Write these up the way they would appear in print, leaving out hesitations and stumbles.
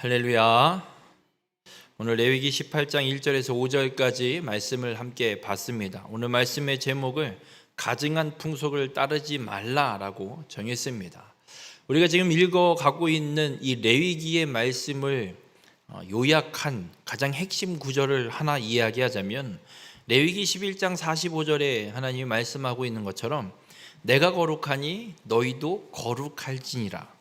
할렐루야. 오늘 레위기 18장 1절에서 5절까지 말씀을 함께 봤습니다. 오늘 말씀의 제목을 가증한 풍속을 따르지 말라라고 정했습니다. 우리가 지금 읽어가고 있는 이 레위기의 말씀을 요약한 가장 핵심 구절을 하나 이야기하자면, 레위기 11장 45절에 하나님이 말씀하고 있는 것처럼 내가 거룩하니 너희도 거룩할지니라.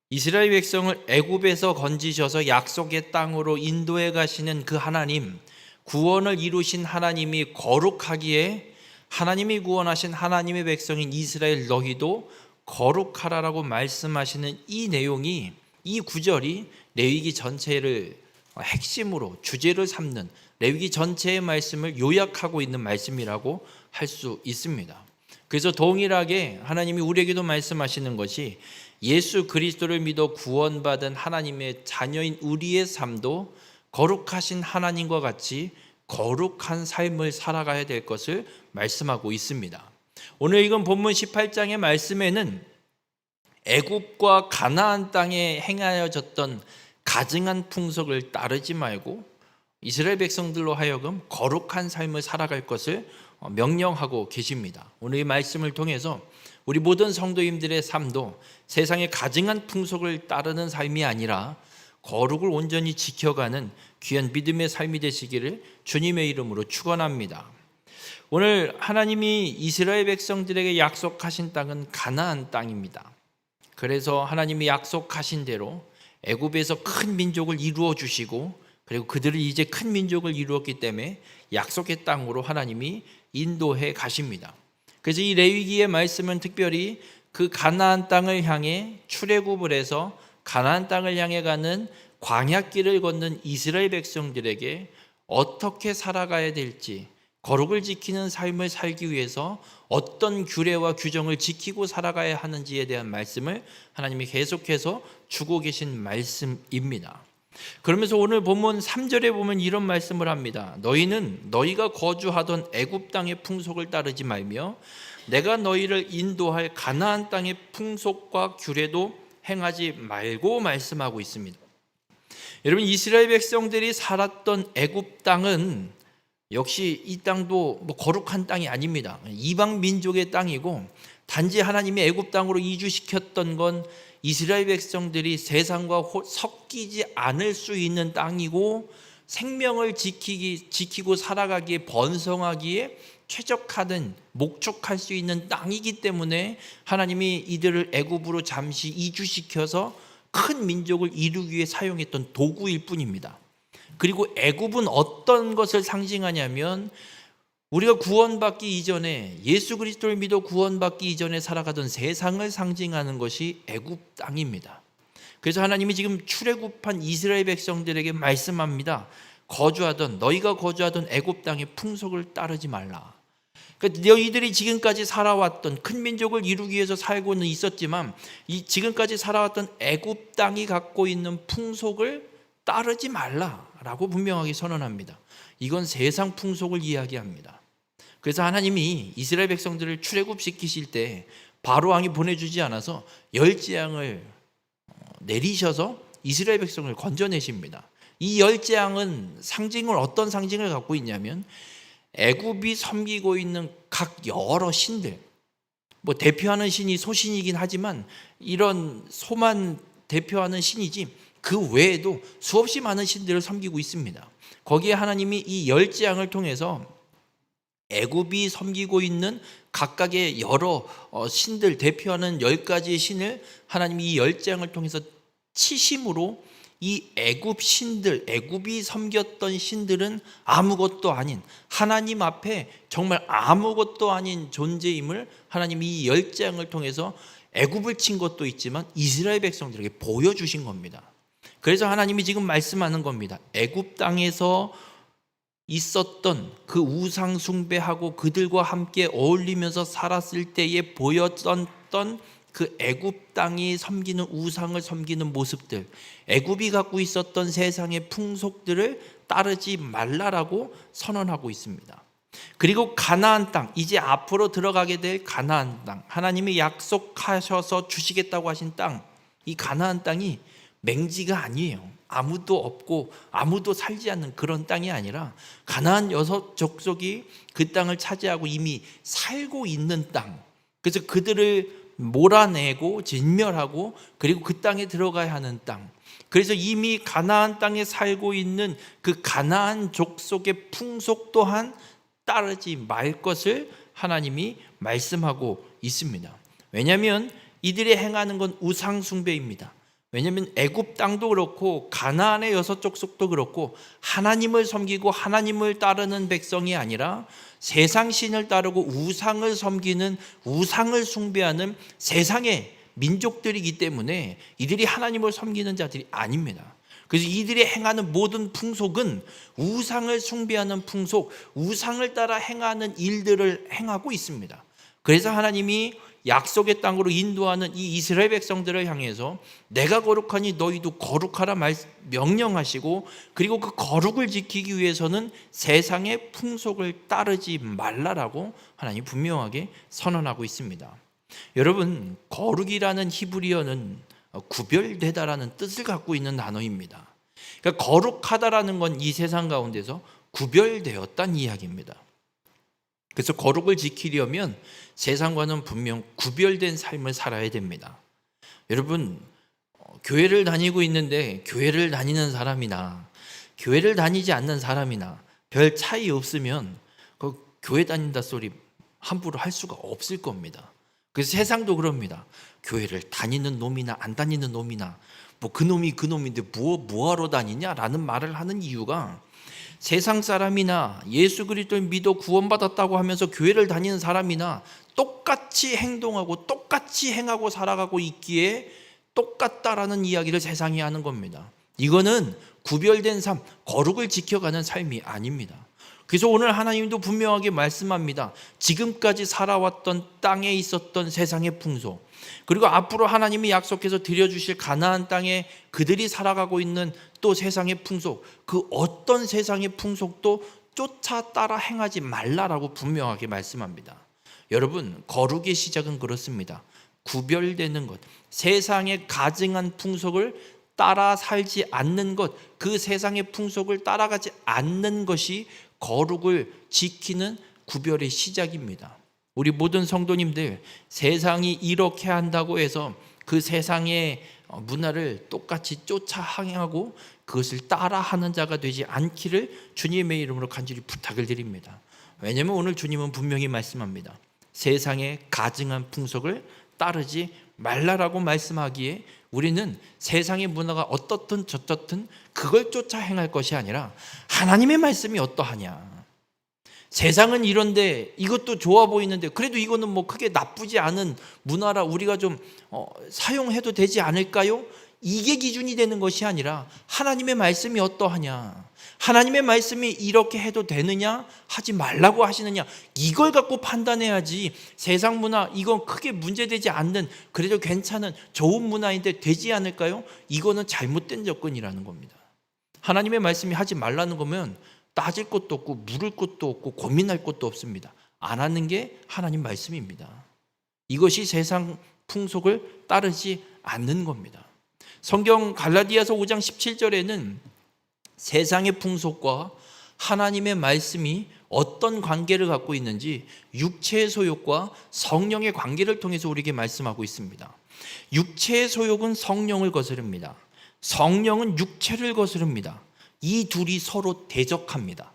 이스라엘 백성을 애굽에서 건지셔서 약속의 땅으로 인도해 가시는 그 하나님, 구원을 이루신 하나님이 거룩하기에 하나님이 구원하신 하나님의 백성인 이스라엘 너희도 거룩하라라고 말씀하시는 이 내용이, 이 구절이 레위기 전체를 핵심으로 주제를 삼는, 레위기 전체의 말씀을 요약하고 있는 말씀이라고 할 수 있습니다. 그래서 동일하게 하나님이 우리에게도 말씀하시는 것이, 예수 그리스도를 믿어 구원받은 하나님의 자녀인 우리의 삶도 거룩하신 하나님과 같이 거룩한 삶을 살아가야 될 것을 말씀하고 있습니다. 오늘 읽은 본문 18장의 말씀에는 애굽과 가나안 땅에 행하여졌던 가증한 풍속을 따르지 말고 이스라엘 백성들로 하여금 거룩한 삶을 살아갈 것을 명령하고 계십니다. 오늘 이 말씀을 통해서 우리 모든 성도님들의 삶도 세상의 가증한 풍속을 따르는 삶이 아니라 거룩을 온전히 지켜가는 귀한 믿음의 삶이 되시기를 주님의 이름으로 축원합니다. 오늘 하나님이 이스라엘 백성들에게 약속하신 땅은 가나안 땅입니다. 그래서 하나님이 약속하신 대로 애굽에서 큰 민족을 이루어 주시고, 그리고 그들을 이제 큰 민족을 이루었기 때문에 약속의 땅으로 하나님이 인도해 가십니다. 그래서 이 레위기의 말씀은 특별히 그 가나안 땅을 향해 출애굽을 해서 가나안 땅을 향해 가는 광야길을 걷는 이스라엘 백성들에게 어떻게 살아가야 될지, 거룩을 지키는 삶을 살기 위해서 어떤 규례와 규정을 지키고 살아가야 하는지에 대한 말씀을 하나님이 계속해서 주고 계신 말씀입니다. 그러면서 오늘 본문 3절에 보면 이런 말씀을 합니다. 너희는 너희가 거주하던 애굽 땅의 풍속을 따르지 말며 내가 너희를 인도할 가나안 땅의 풍속과 규례도 행하지 말고 말씀하고 있습니다. 여러분, 이스라엘 백성들이 살았던 애굽 땅은 역시 이 땅도 거룩한 땅이 아닙니다. 이방 민족의 땅이고, 단지 하나님이 애굽 땅으로 이주시켰던 건 이스라엘 백성들이 세상과 섞이지 않을 수 있는 땅이고, 생명을 지키고 살아가기에, 번성하기에 최적화된, 목적할 수 있는 땅이기 때문에 하나님이 이들을 애굽으로 잠시 이주시켜서 큰 민족을 이루기 위해 사용했던 도구일 뿐입니다. 그리고 애굽은 어떤 것을 상징하냐면, 우리가 구원받기 이전에, 예수 그리스도를 믿어 구원받기 이전에 살아가던 세상을 상징하는 것이 애굽 땅입니다. 그래서 하나님이 지금 출애굽한 이스라엘 백성들에게 말씀합니다. 너희가 거주하던 애굽 땅의 풍속을 따르지 말라. 그러니까 너희들이 지금까지 살아왔던, 큰 민족을 이루기 위해서 살고는 있었지만 지금까지 살아왔던 애굽 땅이 갖고 있는 풍속을 따르지 말라라고 분명하게 선언합니다. 이건 세상 풍속을 이야기합니다. 그래서 하나님이 이스라엘 백성들을 출애굽시키실 때 바로 왕이 보내주지 않아서 열재앙을 내리셔서 이스라엘 백성을 건져내십니다. 이 열재앙은 어떤 상징을 갖고 있냐면, 애굽이 섬기고 있는 각 여러 신들, 대표하는 신이 소신이긴 하지만 이런 소만 대표하는 신이지 그 외에도 수없이 많은 신들을 섬기고 있습니다. 거기에 하나님이 이 열재앙을 통해서 애굽이 섬기고 있는 각각의 여러 신들, 대표하는 10가지의 신을 하나님이 이 열재앙을 통해서 치심으로, 이 애굽 신들, 애굽이 섬겼던 신들은 아무것도 아닌, 하나님 앞에 정말 아무것도 아닌 존재임을 하나님이 이 열재앙을 통해서 애굽을 친 것도 있지만 이스라엘 백성들에게 보여주신 겁니다. 그래서 하나님이 지금 말씀하는 겁니다. 애굽 땅에서 있었던 그 우상 숭배하고 그들과 함께 어울리면서 살았을 때에 보였던 그 애굽 땅이 섬기는 우상을 섬기는 모습들, 애굽이 갖고 있었던 세상의 풍속들을 따르지 말라라고 선언하고 있습니다. 그리고 가나안 땅, 이제 앞으로 들어가게 될 가나안 땅, 하나님이 약속하셔서 주시겠다고 하신 땅, 이 가나안 땅이 맹지가 아니에요. 아무도 없고 아무도 살지 않는 그런 땅이 아니라 가나안 여섯 족속이 그 땅을 차지하고 이미 살고 있는 땅. 그래서 그들을 몰아내고 진멸하고 그리고 그 땅에 들어가야 하는 땅. 그래서 이미 가나안 땅에 살고 있는 그 가나안 족속의 풍속 또한 따르지 말 것을 하나님이 말씀하고 있습니다. 왜냐하면 이들이 행하는 건 우상 숭배입니다. 왜냐하면 애굽 땅도 그렇고 가나안의 여섯 족속도 그렇고 하나님을 섬기고 하나님을 따르는 백성이 아니라 세상 신을 따르고 우상을 섬기는, 우상을 숭배하는 세상의 민족들이기 때문에 이들이 하나님을 섬기는 자들이 아닙니다. 그래서 이들이 행하는 모든 풍속은 우상을 숭배하는 풍속, 우상을 따라 행하는 일들을 행하고 있습니다. 그래서 하나님이 약속의 땅으로 인도하는 이 이스라엘 백성들을 향해서 내가 거룩하니 너희도 거룩하라 명령하시고, 그리고 그 거룩을 지키기 위해서는 세상의 풍속을 따르지 말라라고 하나님 분명하게 선언하고 있습니다. 여러분, 거룩이라는 히브리어는 구별되다라는 뜻을 갖고 있는 단어입니다. 그러니까 거룩하다라는 건 이 세상 가운데서 구별되었다는 이야기입니다. 그래서 거룩을 지키려면 세상과는 분명 구별된 삶을 살아야 됩니다. 여러분, 교회를 다니고 있는데 교회를 다니는 사람이나 교회를 다니지 않는 사람이나 별 차이 없으면 그 교회 다닌다 소리 함부로 할 수가 없을 겁니다. 그래서 세상도 그럽니다. 교회를 다니는 놈이나 안 다니는 놈이나 뭐 그놈이 그놈인데 뭐하러 다니냐라는 말을 하는 이유가, 세상 사람이나 예수 그리스도를 믿어 구원받았다고 하면서 교회를 다니는 사람이나 똑같이 행동하고 똑같이 행하고 살아가고 있기에 똑같다라는 이야기를 세상이 하는 겁니다. 이거는 구별된 삶, 거룩을 지켜가는 삶이 아닙니다. 그래서 오늘 하나님도 분명하게 말씀합니다. 지금까지 살아왔던 땅에 있었던 세상의 풍속, 그리고 앞으로 하나님이 약속해서 드려주실 가나안 땅에 그들이 살아가고 있는 또 세상의 풍속, 그 어떤 세상의 풍속도 쫓아 따라 행하지 말라라고 분명하게 말씀합니다. 여러분, 거룩의 시작은 그렇습니다. 구별되는 것, 세상의 가증한 풍속을 따라 살지 않는 것, 그 세상의 풍속을 따라가지 않는 것이 거룩을 지키는 구별의 시작입니다. 우리 모든 성도님들, 세상이 이렇게 한다고 해서 그 세상의 문화를 똑같이 쫓아 행하고 그것을 따라하는 자가 되지 않기를 주님의 이름으로 간절히 부탁을 드립니다. 왜냐하면 오늘 주님은 분명히 말씀합니다. 세상의 가증한 풍속을 따르지 말라라고 말씀하기에 우리는 세상의 문화가 어떻든 저떻든 그걸 쫓아 행할 것이 아니라 하나님의 말씀이 어떠하냐, 세상은 이런데 이것도 좋아 보이는데 그래도 이거는 뭐 크게 나쁘지 않은 문화라 우리가 좀 사용해도 되지 않을까요? 이게 기준이 되는 것이 아니라 하나님의 말씀이 어떠하냐, 하나님의 말씀이 이렇게 해도 되느냐 하지 말라고 하시느냐, 이걸 갖고 판단해야지 세상 문화 이건 크게 문제되지 않는, 그래도 괜찮은 좋은 문화인데 되지 않을까요? 이거는 잘못된 접근이라는 겁니다. 하나님의 말씀이 하지 말라는 거면 따질 것도 없고 물을 것도 없고 고민할 것도 없습니다. 안 하는 게 하나님 말씀입니다. 이것이 세상 풍속을 따르지 않는 겁니다. 성경 갈라디아서 5장 17절에는 세상의 풍속과 하나님의 말씀이 어떤 관계를 갖고 있는지 육체의 소욕과 성령의 관계를 통해서 우리에게 말씀하고 있습니다. 육체의 소욕은 성령을 거스릅니다. 성령은 육체를 거스릅니다. 이 둘이 서로 대적합니다.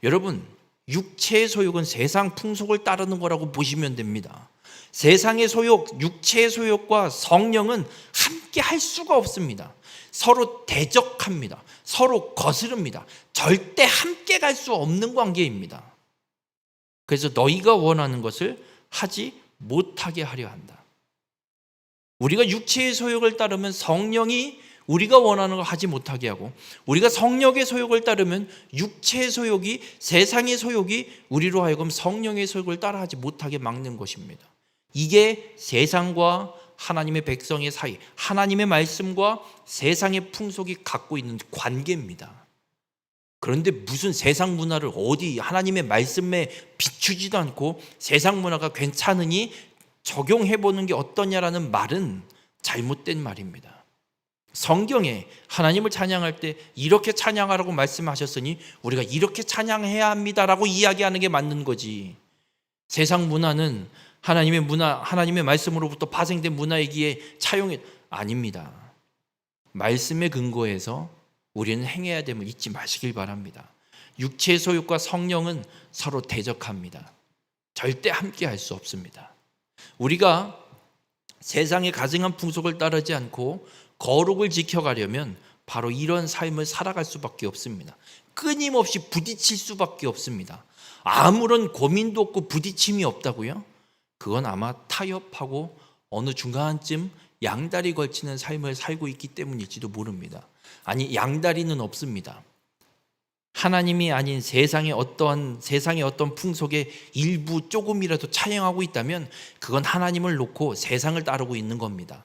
여러분, 육체의 소욕은 세상 풍속을 따르는 거라고 보시면 됩니다. 세상의 소욕, 육체의 소욕과 성령은 함께 할 수가 없습니다. 서로 대적합니다. 서로 거스릅니다. 절대 함께 갈 수 없는 관계입니다. 그래서 너희가 원하는 것을 하지 못하게 하려 한다. 우리가 육체의 소욕을 따르면 성령이 우리가 원하는 걸 하지 못하게 하고, 우리가 성령의 소욕을 따르면 육체의 소욕이, 세상의 소욕이 우리로 하여금 성령의 소욕을 따라하지 못하게 막는 것입니다. 이게 세상과 하나님의 백성의 사이, 하나님의 말씀과 세상의 풍속이 갖고 있는 관계입니다. 그런데 무슨 세상 문화를 어디 하나님의 말씀에 비추지도 않고 세상 문화가 괜찮으니 적용해보는 게 어떠냐라는 말은 잘못된 말입니다. 성경에 하나님을 찬양할 때 이렇게 찬양하라고 말씀하셨으니 우리가 이렇게 찬양해야 합니다라고 이야기하는 게 맞는 거지. 세상 문화는 하나님의 문화, 하나님의 말씀으로부터 파생된 문화이기에 차용이 아닙니다. 말씀에 근거해서 우리는 행해야 됨을 잊지 마시길 바랍니다. 육체의 소욕과 성령은 서로 대적합니다. 절대 함께 할 수 없습니다. 우리가 세상의 가증한 풍속을 따르지 않고 거룩을 지켜가려면 바로 이런 삶을 살아갈 수밖에 없습니다. 끊임없이 부딪힐 수밖에 없습니다. 아무런 고민도 없고 부딪힘이 없다고요? 그건 아마 타협하고 어느 중간쯤 양다리 걸치는 삶을 살고 있기 때문일지도 모릅니다. 아니, 양다리는 없습니다. 하나님이 아닌 세상의 어떤 풍속의 일부 조금이라도 차용하고 있다면 그건 하나님을 놓고 세상을 따르고 있는 겁니다.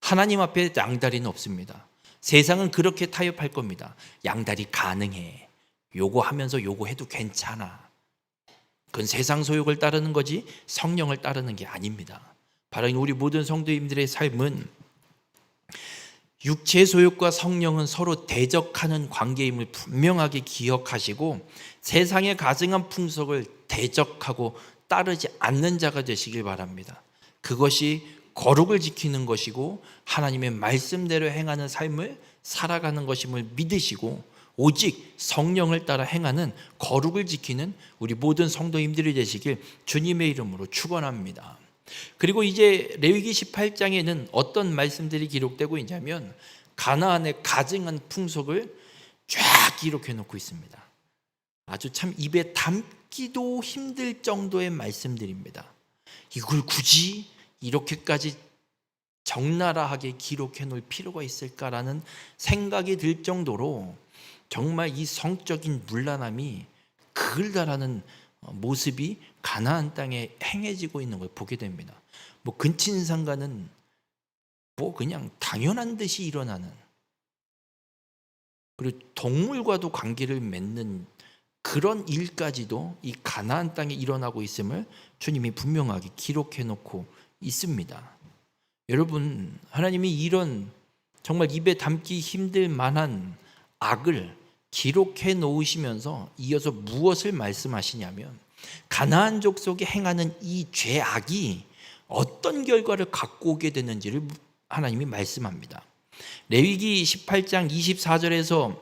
하나님 앞에 양다리는 없습니다. 세상은 그렇게 타협할 겁니다. 양다리 가능해. 요거 하면서 요거 해도 괜찮아. 그건 세상 소욕을 따르는 거지 성령을 따르는 게 아닙니다. 바로 우리 모든 성도님들의 삶은 육체 소욕과 성령은 서로 대적하는 관계임을 분명하게 기억하시고 세상의 가증한 풍속을 대적하고 따르지 않는 자가 되시길 바랍니다. 그것이 거룩을 지키는 것이고 하나님의 말씀대로 행하는 삶을 살아가는 것임을 믿으시고 오직 성령을 따라 행하는 거룩을 지키는 우리 모든 성도님들이 되시길 주님의 이름으로 축원합니다. 그리고 이제 레위기 18장에는 어떤 말씀들이 기록되고 있냐면 가나안의 가증한 풍속을 쫙 기록해 놓고 있습니다. 아주 참 입에 담기도 힘들 정도의 말씀들입니다. 이걸 굳이 이렇게까지 적나라하게 기록해 놓을 필요가 있을까라는 생각이 들 정도로 정말 이 성적인 문란함이 그을다라는 모습이 가나안 땅에 행해지고 있는 걸 보게 됩니다. 뭐 근친상간은 뭐 그냥 당연한 듯이 일어나는, 그리고 동물과도 관계를 맺는 그런 일까지도 이 가나안 땅에 일어나고 있음을 주님이 분명하게 기록해 놓고 있습니다. 여러분, 하나님이 이런 정말 입에 담기 힘들 만한 악을 기록해 놓으시면서 이어서 무엇을 말씀하시냐면 가나안 족속이 행하는 이 죄악이 어떤 결과를 갖고 오게 되는지를 하나님이 말씀합니다. 레위기 18장 24절에서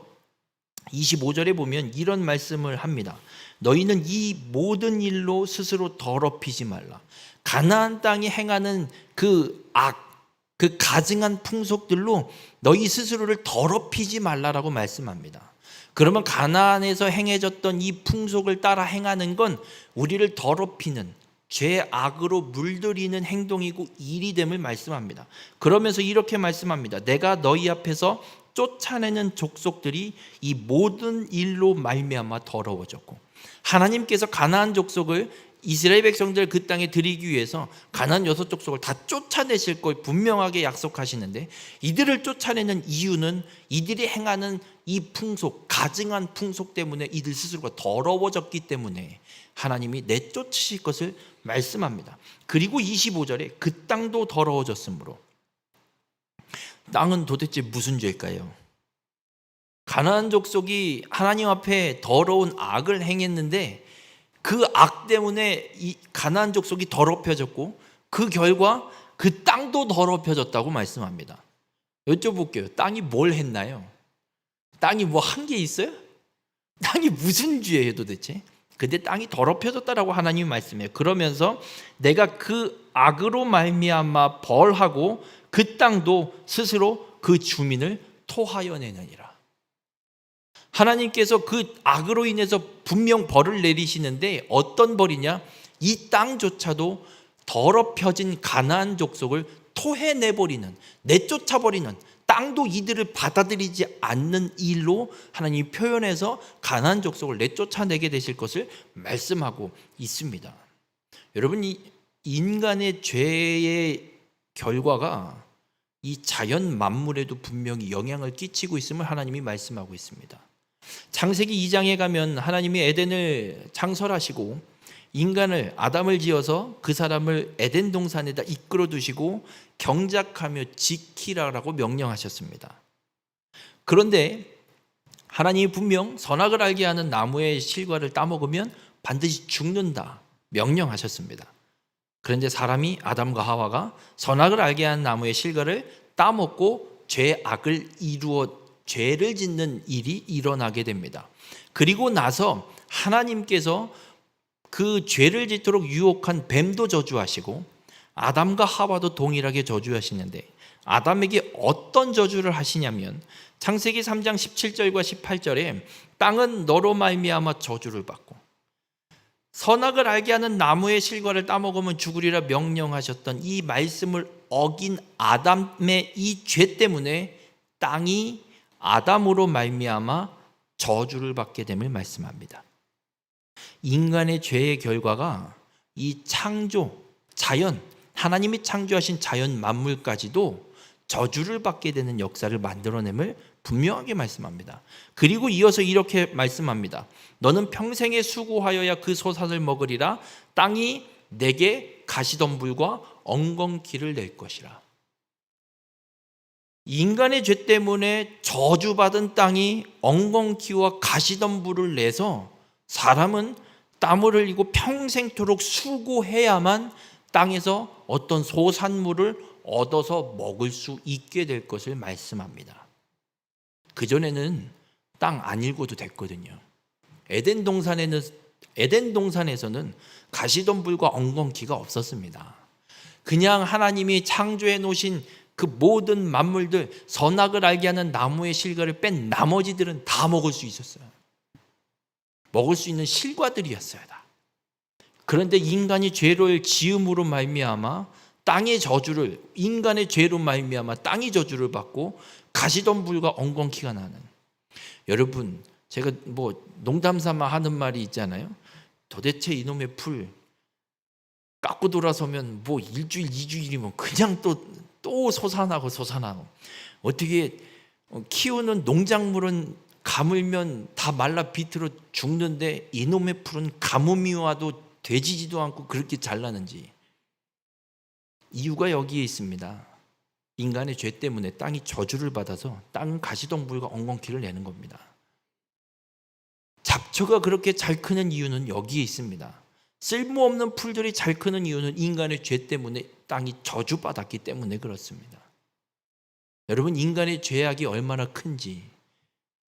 25절에 보면 이런 말씀을 합니다. 너희는 이 모든 일로 스스로 더럽히지 말라. 가나안 땅이 행하는 그 악, 그 가증한 풍속들로 너희 스스로를 더럽히지 말라라고 말씀합니다. 그러면 가나안에서 행해졌던 이 풍속을 따라 행하는 건 우리를 더럽히는 죄악으로 물들이는 행동이고 일이 됨을 말씀합니다. 그러면서 이렇게 말씀합니다. 내가 너희 앞에서 쫓아내는 족속들이 이 모든 일로 말미암아 더러워졌고, 하나님께서 가나안 족속을 이스라엘 백성들 그 땅에 들이기 위해서 가나안 6족속을 다 쫓아내실 걸 분명하게 약속하시는데, 이들을 쫓아내는 이유는 이들이 행하는 이 풍속, 가증한 풍속 때문에 이들 스스로가 더러워졌기 때문에 하나님이 내쫓으실 것을 말씀합니다. 그리고 25절에 그 땅도 더러워졌으므로, 땅은 도대체 무슨 죄일까요? 가나안 족속이 하나님 앞에 더러운 악을 행했는데 그 악 때문에 이 가나안 족속이 더럽혀졌고 그 결과 그 땅도 더럽혀졌다고 말씀합니다. 여쭤볼게요. 땅이 뭘 했나요? 땅이 뭐 한 게 있어요? 땅이 무슨 죄예요 도대체? 근데 땅이 더럽혀졌다라고 하나님이 말씀해요. 그러면서 내가 그 악으로 말미암아 벌하고 그 땅도 스스로 그 주민을 토하여 내느니라. 하나님께서 그 악으로 인해서 분명 벌을 내리시는데 어떤 벌이냐? 이 땅조차도 더럽혀진 가나안 족속을 토해내버리는, 내쫓아버리는, 땅도 이들을 받아들이지 않는 일로 하나님이 표현해서 가나안 족속을 내쫓아내게 되실 것을 말씀하고 있습니다. 여러분, 이 인간의 죄의 결과가 이 자연 만물에도 분명히 영향을 끼치고 있음을 하나님이 말씀하고 있습니다. 창세기 2장에 가면 하나님이 에덴을 창설하시고 인간을 아담을 지어서 그 사람을 에덴 동산에다 이끌어 두시고 경작하며 지키라라고 명령하셨습니다. 그런데 하나님이 분명 선악을 알게 하는 나무의 실과를 따먹으면 반드시 죽는다 명령하셨습니다. 그런데 사람이 아담과 하와가 선악을 알게 하는 나무의 실과를 따먹고 죄악을 이루어 죄를 짓는 일이 일어나게 됩니다. 그리고 나서 하나님께서 그 죄를 짓도록 유혹한 뱀도 저주하시고 아담과 하와도 동일하게 저주하시는데 아담에게 어떤 저주를 하시냐면 창세기 3장 17절과 18절에 땅은 너로 말미암아 저주를 받고 선악을 알게 하는 나무의 실과를 따먹으면 죽으리라 명령하셨던 이 말씀을 어긴 아담의 이 죄 때문에 땅이 아담으로 말미암아 저주를 받게 됨을 말씀합니다. 인간의 죄의 결과가 이 창조, 자연, 하나님이 창조하신 자연 만물까지도 저주를 받게 되는 역사를 만들어냄을 분명하게 말씀합니다. 그리고 이어서 이렇게 말씀합니다. 너는 평생에 수고하여야 그 소산을 먹으리라. 땅이 내게 가시덤불과 엉겅퀴를 낼 것이라. 인간의 죄 때문에 저주받은 땅이 엉겅퀴와 가시덤불을 내서 사람은 땀을 흘리고 평생토록 수고해야만 땅에서 어떤 소산물을 얻어서 먹을 수 있게 될 것을 말씀합니다. 그전에는 땅 안 읽어도 됐거든요. 에덴 동산에서는 가시덤불과 엉겅퀴가 없었습니다. 그냥 하나님이 창조해 놓으신 그 모든 만물들, 선악을 알게 하는 나무의 실과를 뺀 나머지들은 다 먹을 수 있었어요. 먹을 수 있는 실과들이었어요. 그런데 인간이 죄를 지음으로 말미암아 땅의 저주를, 인간의 죄로 말미암아 땅이 저주를 받고 가시덤불과 엉겅퀴가 나는. 여러분, 제가 농담 삼아 하는 말이 있잖아요. 도대체 이놈의 풀 깎고 돌아서면 일주일, 2주일이면 그냥 또 솟아나고 어떻게 키우는 농작물은 가물면 다 말라 비틀어 죽는데 이놈의 풀은 가뭄이 와도 되지지도 않고 그렇게 잘 나는지. 이유가 여기에 있습니다. 인간의 죄 때문에 땅이 저주를 받아서 땅은 가시덤불과 엉겅퀴를 내는 겁니다. 잡초가 그렇게 잘 크는 이유는 여기에 있습니다. 쓸모없는 풀들이 잘 크는 이유는 인간의 죄 때문에 땅이 저주받았기 때문에 그렇습니다. 여러분, 인간의 죄악이 얼마나 큰지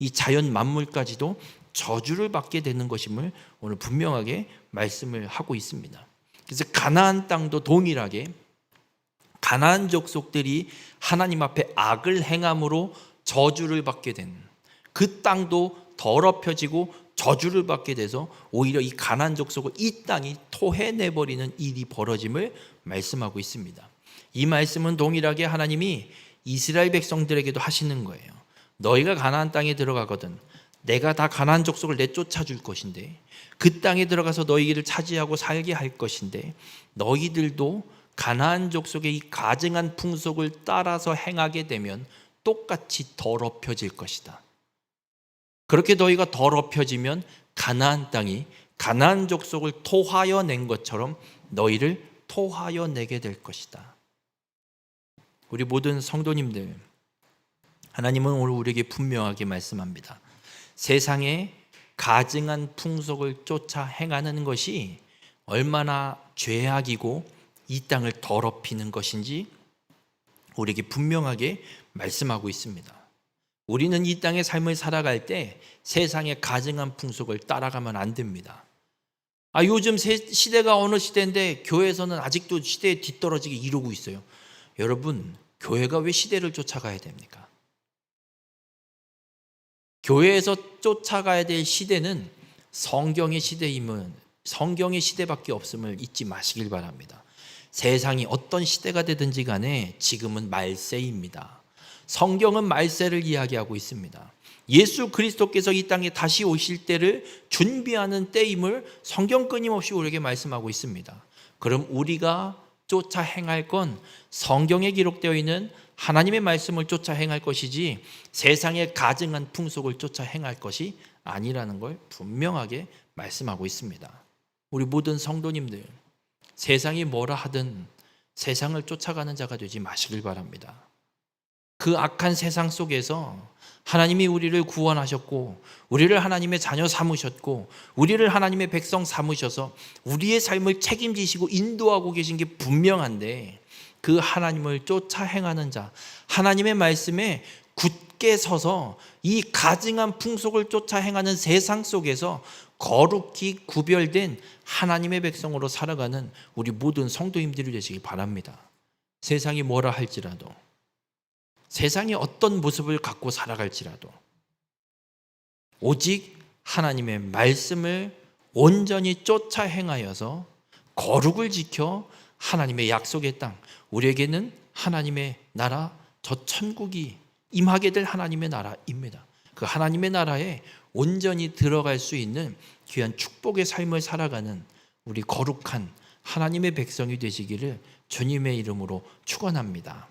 이 자연 만물까지도 저주를 받게 되는 것임을 오늘 분명하게 말씀을 하고 있습니다. 그래서 가나안 땅도 동일하게 가나안 족속들이 하나님 앞에 악을 행함으로 저주를 받게 된 그 땅도 더럽혀지고 저주를 받게 돼서 오히려 이 가나안 족속을 이 땅이 토해내버리는 일이 벌어짐을 말씀하고 있습니다. 이 말씀은 동일하게 하나님이 이스라엘 백성들에게도 하시는 거예요. 너희가 가나안 땅에 들어가거든 내가 다 가나안 족속을 내쫓아 줄 것인데 그 땅에 들어가서 너희를 차지하고 살게 할 것인데 너희들도 가나안 족속의 이 가증한 풍속을 따라서 행하게 되면 똑같이 더럽혀질 것이다. 그렇게 너희가 더럽혀지면 가나안 땅이 가나안 족속을 토하여 낸 것처럼 너희를 토하여 내게 될 것이다. 우리 모든 성도님들, 하나님은 오늘 우리에게 분명하게 말씀합니다. 세상에 가증한 풍속을 쫓아 행하는 것이 얼마나 죄악이고 이 땅을 더럽히는 것인지 우리에게 분명하게 말씀하고 있습니다. 우리는 이 땅의 삶을 살아갈 때 세상의 가증한 풍속을 따라가면 안 됩니다. 요즘 시대가 어느 시대인데 교회에서는 아직도 시대에 뒤떨어지게 이러고 있어요. 여러분, 교회가 왜 시대를 쫓아가야 됩니까? 교회에서 쫓아가야 될 시대는 성경의 시대임은 성경의 시대밖에 없음을 잊지 마시길 바랍니다. 세상이 어떤 시대가 되든지 간에 지금은 말세입니다. 성경은 말세를 이야기하고 있습니다. 예수 그리스도께서 이 땅에 다시 오실 때를 준비하는 때임을 성경 끊임없이 우리에게 말씀하고 있습니다. 그럼 우리가 쫓아 행할 건 성경에 기록되어 있는 하나님의 말씀을 쫓아 행할 것이지 세상의 가증한 풍속을 쫓아 행할 것이 아니라는 걸 분명하게 말씀하고 있습니다. 우리 모든 성도님들, 세상이 뭐라 하든 세상을 쫓아가는 자가 되지 마시길 바랍니다. 그 악한 세상 속에서 하나님이 우리를 구원하셨고, 우리를 하나님의 자녀 삼으셨고, 우리를 하나님의 백성 삼으셔서 우리의 삶을 책임지시고 인도하고 계신 게 분명한데, 그 하나님을 쫓아 행하는 자, 하나님의 말씀에 굳게 서서 이 가증한 풍속을 쫓아 행하는 세상 속에서 거룩히 구별된 하나님의 백성으로 살아가는 우리 모든 성도님들이 되시기 바랍니다. 세상이 뭐라 할지라도, 세상이 어떤 모습을 갖고 살아갈지라도 오직 하나님의 말씀을 온전히 쫓아 행하여서 거룩을 지켜 하나님의 약속의 땅, 우리에게는 하나님의 나라, 저 천국이 임하게 될 하나님의 나라입니다. 그 하나님의 나라에 온전히 들어갈 수 있는 귀한 축복의 삶을 살아가는 우리 거룩한 하나님의 백성이 되시기를 주님의 이름으로 축원합니다.